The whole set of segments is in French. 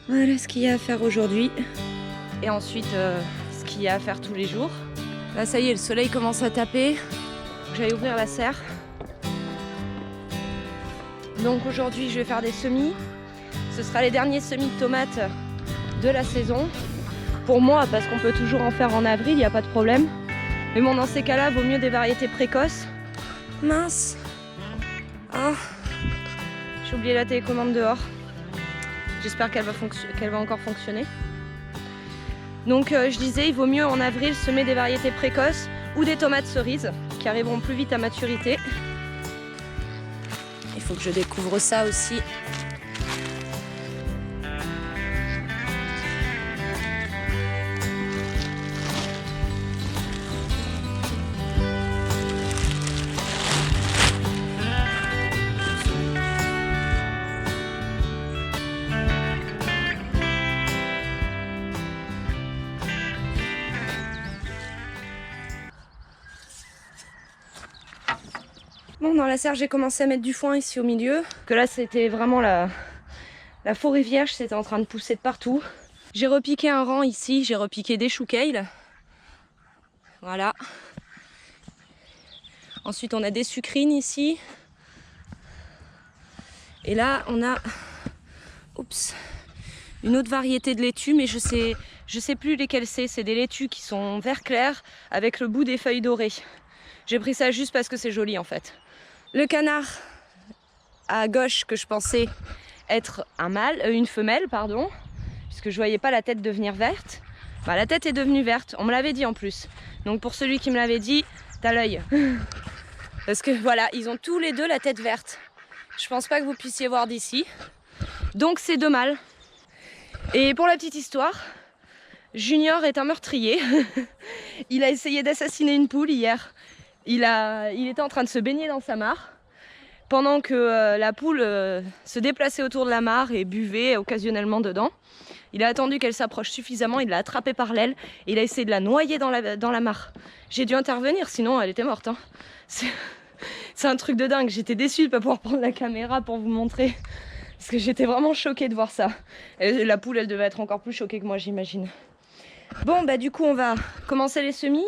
Voilà ce qu'il y a à faire aujourd'hui. Et ensuite, ce qu'il y a à faire tous les jours. Là, ça y est, le soleil commence à taper. J'allais ouvrir la serre. Donc aujourd'hui, je vais faire des semis. Ce sera les derniers semis de tomates de la saison. Pour moi, parce qu'on peut toujours en faire en avril, il n'y a pas de problème. Mais bon, dans ces cas-là, vaut mieux des variétés précoces. Mince. Oh. J'ai oublié la télécommande dehors. J'espère qu'elle va encore fonctionner. Donc je disais, il vaut mieux en avril semer des variétés précoces ou des tomates cerises qui arriveront plus vite à maturité. Il faut que je découvre ça aussi. Bon, dans la serre, j'ai commencé à mettre du foin ici au milieu. Que là, c'était vraiment la forêt vierge, c'était en train de pousser de partout. J'ai repiqué un rang ici, j'ai repiqué des choux kale. Voilà. Ensuite, on a des sucrines ici. Et là, on a une autre variété de laitue, mais je sais plus lesquelles c'est. C'est des laitues qui sont vert clair avec le bout des feuilles dorées. J'ai pris ça juste parce que c'est joli en fait. Le canard à gauche que je pensais être une femelle, pardon, puisque je voyais pas la tête devenir verte. Bah, la tête est devenue verte, on me l'avait dit en plus. Donc pour celui qui me l'avait dit, t'as l'œil. Parce que voilà, ils ont tous les deux la tête verte. Je pense pas que vous puissiez voir d'ici. Donc c'est deux mâles. Et pour la petite histoire, Junior est un meurtrier. Il a essayé d'assassiner une poule hier. Il était en train de se baigner dans sa mare pendant que la poule se déplaçait autour de la mare et buvait occasionnellement dedans. Il a attendu qu'elle s'approche suffisamment, il l'a attrapée par l'aile et il a essayé de la noyer dans la mare. J'ai dû intervenir, sinon elle était morte. Hein. C'est un truc de dingue. J'étais déçue de ne pas pouvoir prendre la caméra pour vous montrer. Parce que j'étais vraiment choquée de voir ça. Et la poule, elle devait être encore plus choquée que moi, j'imagine. Bon, bah du coup, on va commencer les semis.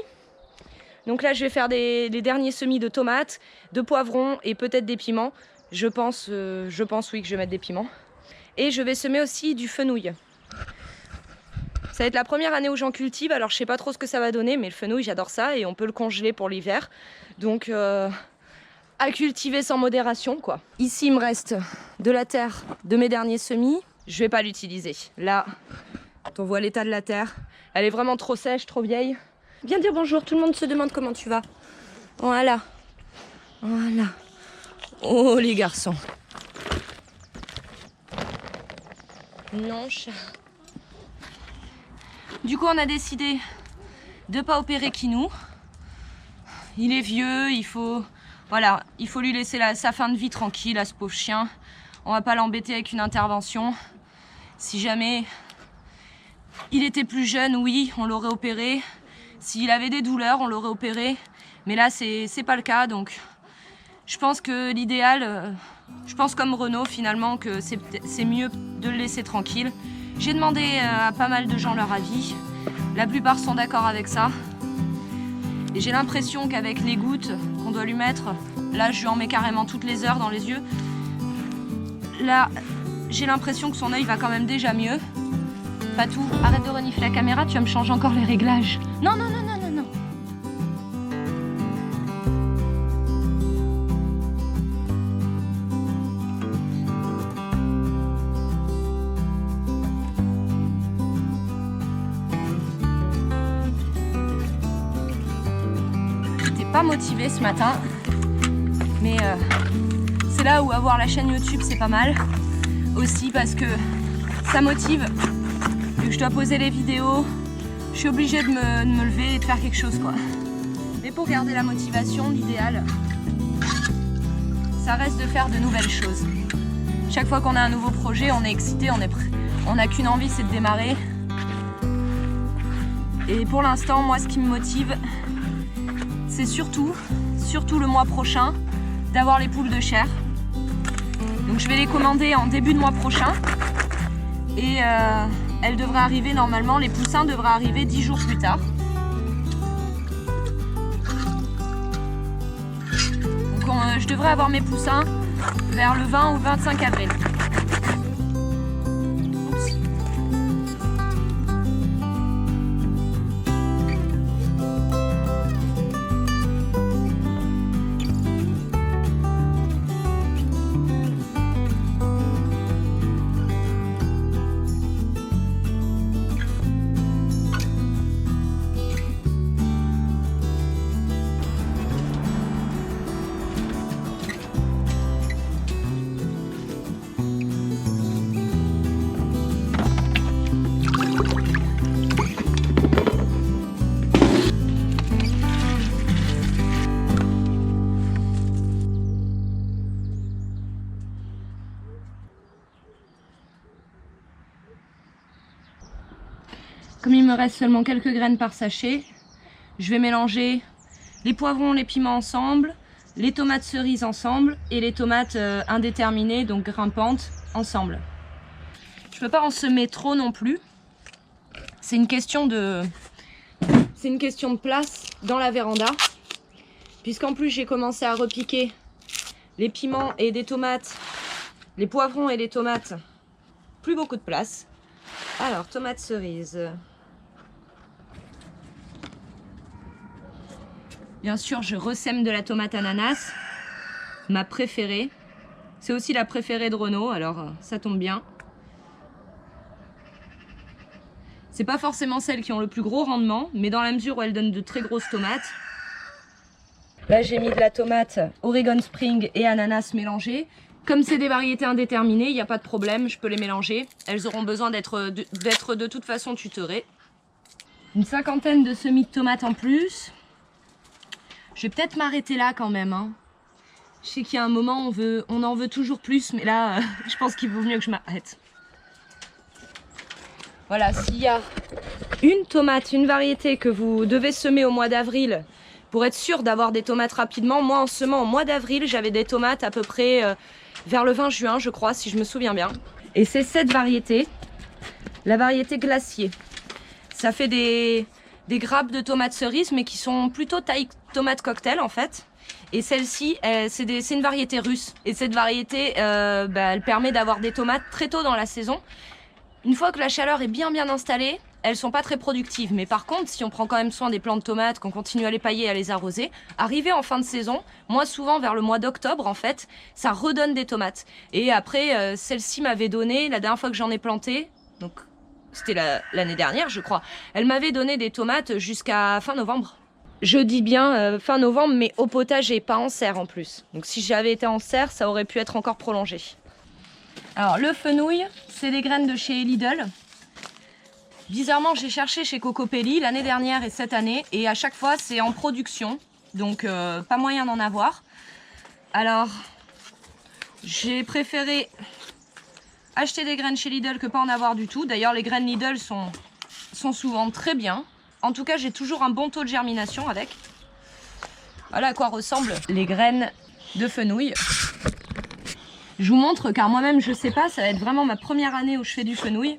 Donc là, je vais faire les derniers semis de tomates, de poivrons et peut-être des piments. Je pense oui que je vais mettre des piments. Et je vais semer aussi du fenouil. Ça va être la première année où j'en cultive, alors je sais pas trop ce que ça va donner, mais le fenouil, j'adore ça et on peut le congeler pour l'hiver. Donc à cultiver sans modération, quoi. Ici, il me reste de la terre de mes derniers semis. Je vais pas l'utiliser. Là, on voit l'état de la terre. Elle est vraiment trop sèche, trop vieille. Viens dire bonjour, tout le monde se demande comment tu vas. Voilà. Voilà. Oh les garçons. Non, chat. Du coup, on a décidé de pas opérer Kinou. Il est vieux, il faut lui laisser sa fin de vie tranquille à ce pauvre chien. On va pas l'embêter avec une intervention. Si jamais il était plus jeune, oui, on l'aurait opéré. S'il avait des douleurs, on l'aurait opéré. Mais là, c'est pas le cas. Donc, je pense que l'idéal, je pense comme Renaud finalement, que c'est mieux de le laisser tranquille. J'ai demandé à pas mal de gens leur avis. La plupart sont d'accord avec ça. Et j'ai l'impression qu'avec les gouttes qu'on doit lui mettre, là, je lui en mets carrément toutes les heures dans les yeux. Là, j'ai l'impression que son œil va quand même déjà mieux. Patou, arrête de renifler la caméra, tu vas me changer encore les réglages. Non, non, non, non, non, non. J'étais pas motivée ce matin, mais c'est là où avoir la chaîne YouTube c'est pas mal. Aussi parce que ça motive. Vu que je dois poser les vidéos, je suis obligée de me lever et de faire quelque chose, quoi. Mais pour garder la motivation, l'idéal, ça reste de faire de nouvelles choses. Chaque fois qu'on a un nouveau projet, on est excité, on est prêt. On n'a qu'une envie, c'est de démarrer. Et pour l'instant, moi, ce qui me motive, c'est surtout le mois prochain, d'avoir les poules de chair. Donc je vais les commander en début de mois prochain. Et elle devrait arriver normalement, les poussins devraient arriver 10 jours plus tard. Donc je devrais avoir mes poussins vers le 20 ou 25 avril. Comme il me reste seulement quelques graines par sachet, je vais mélanger les poivrons, les piments ensemble, les tomates cerises ensemble et les tomates indéterminées, donc grimpantes, ensemble. Je ne peux pas en semer trop non plus. C'est une question de place dans la véranda. Puisqu'en plus j'ai commencé à repiquer les piments et des tomates, les poivrons et les tomates, plus beaucoup de place. Alors, tomates cerises. Bien sûr, je ressème de la tomate ananas, ma préférée. C'est aussi la préférée de Renaud, alors ça tombe bien. C'est pas forcément celles qui ont le plus gros rendement, mais dans la mesure où elles donnent de très grosses tomates. Là, j'ai mis de la tomate Oregon Spring et ananas mélangées. Comme c'est des variétés indéterminées, il n'y a pas de problème, je peux les mélanger. Elles auront besoin d'être de toute façon tutorées. Une cinquantaine de semis de tomates en plus. Je vais peut-être m'arrêter là quand même. Hein. Je sais qu'il y a un moment, on en veut toujours plus, mais là, je pense qu'il vaut mieux que je m'arrête. Voilà, s'il y a une tomate, une variété que vous devez semer au mois d'avril pour être sûr d'avoir des tomates rapidement, moi en semant au mois d'avril, j'avais des tomates à peu près vers le 20 juin, je crois, si je me souviens bien. Et c'est cette variété, la variété glacier. Ça fait des grappes de tomates cerises, mais qui sont plutôt taille tomate cocktail en fait. Et celle-ci, c'est une variété russe. Et cette variété, elle permet d'avoir des tomates très tôt dans la saison. Une fois que la chaleur est bien installée, elles sont pas très productives. Mais par contre, si on prend quand même soin des plants de tomates, qu'on continue à les pailler, à les arroser, arrivé en fin de saison, moi souvent vers le mois d'octobre en fait, ça redonne des tomates. Et après, celle-ci m'avait donné, la dernière fois que j'en ai planté, donc c'était l'année dernière je crois, elle m'avait donné des tomates jusqu'à fin novembre. Je dis bien fin novembre, mais au potager, pas en serre en plus. Donc si j'avais été en serre, ça aurait pu être encore prolongé. Alors le fenouil, c'est des graines de chez Lidl. Bizarrement, j'ai cherché chez Cocopelli l'année dernière et cette année, et à chaque fois c'est en production, donc pas moyen d'en avoir. Alors, j'ai préféré acheter des graines chez Lidl que pas en avoir du tout. D'ailleurs, les graines Lidl sont souvent très bien. En tout cas, j'ai toujours un bon taux de germination avec. Voilà à quoi ressemblent les graines de fenouil. Je vous montre car moi-même je sais pas, ça va être vraiment ma première année où je fais du fenouil.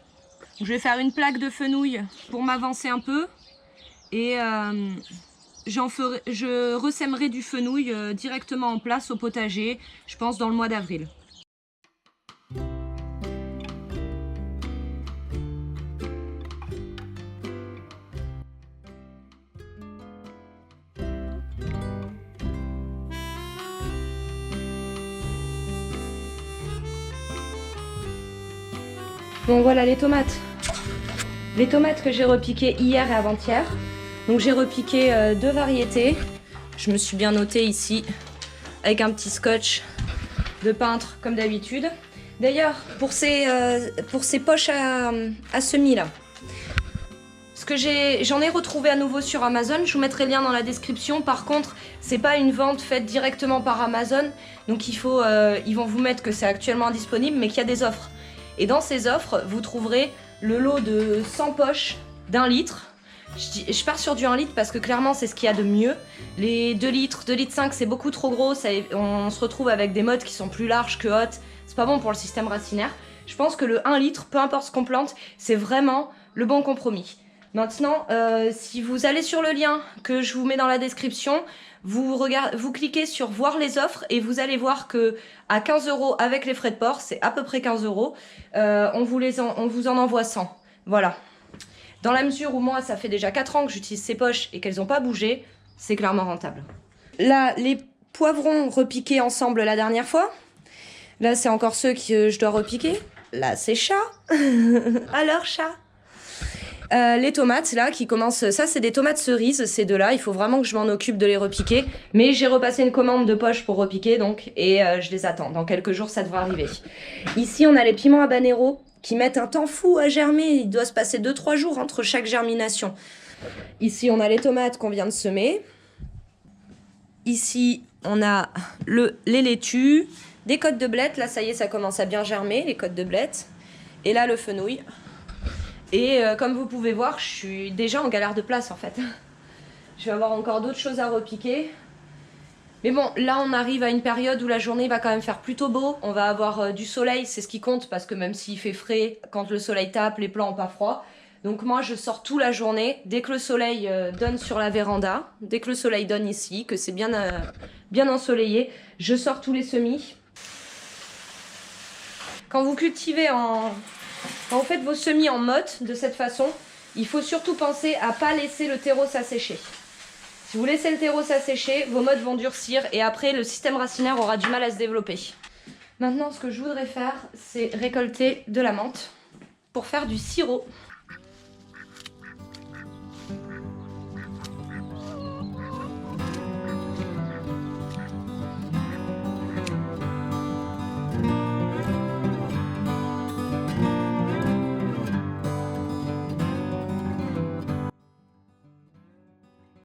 Je vais faire une plaque de fenouil pour m'avancer un peu et je ressèmerai du fenouil directement en place au potager, je pense dans le mois d'avril. Bon voilà les tomates. Les tomates que j'ai repiquées hier et avant-hier. Donc j'ai repiqué deux variétés. Je me suis bien notée ici avec un petit scotch de peintre comme d'habitude. D'ailleurs pour ces poches à semis là, j'en ai retrouvé à nouveau sur Amazon. Je vous mettrai le lien dans la description. Par contre, c'est pas une vente faite directement par Amazon. Donc ils vont vous mettre que c'est actuellement indisponible, mais qu'il y a des offres. Et dans ces offres, vous trouverez le lot de 100 poches d'1 litre. Je pars sur du 1 litre parce que clairement c'est ce qu'il y a de mieux. Les 2 litres, 2 litres 5 c'est beaucoup trop gros. On se retrouve avec des mottes qui sont plus larges que hautes. C'est pas bon pour le système racinaire. Je pense que le 1 litre, peu importe ce qu'on plante, c'est vraiment le bon compromis. Maintenant, si vous allez sur le lien que je vous mets dans la description, vous cliquez sur voir les offres et vous allez voir que à 15 € avec les frais de port, c'est à peu près 15 €, on vous en envoie 100. Voilà. Dans la mesure où moi, ça fait déjà 4 ans que j'utilise ces poches et qu'elles n'ont pas bougé, c'est clairement rentable. Là, les poivrons repiqués ensemble la dernière fois. Là, c'est encore ceux que je dois repiquer. Là, c'est chat. Alors, chat. Les tomates là qui commencent, ça c'est des tomates cerises, ces deux là, il faut vraiment que je m'en occupe de les repiquer, mais j'ai repassé une commande de poche pour repiquer donc, et je les attends, dans quelques jours ça devrait arriver. Ici on a les piments habanero qui mettent un temps fou à germer, il doit se passer 2-3 jours entre chaque germination. Ici on a les tomates qu'on vient de semer, ici on a les laitues, des côtes de blettes, là ça y est ça commence à bien germer les côtes de blettes, et là le fenouil. Et comme vous pouvez voir, je suis déjà en galère de place en fait. Je vais avoir encore d'autres choses à repiquer. Mais bon, là on arrive à une période où la journée va quand même faire plutôt beau. On va avoir du soleil, c'est ce qui compte, parce que même s'il fait frais, quand le soleil tape, les plants n'ont pas froid. Donc moi je sors toute la journée, dès que le soleil donne sur la véranda, dès que le soleil donne ici, que c'est bien ensoleillé, je sors tous les semis. Quand vous cultivez Quand vous faites vos semis en motte de cette façon, il faut surtout penser à ne pas laisser le terreau s'assécher. Si vous laissez le terreau s'assécher, vos mottes vont durcir et après le système racinaire aura du mal à se développer. Maintenant, ce que je voudrais faire, c'est récolter de la menthe pour faire du sirop.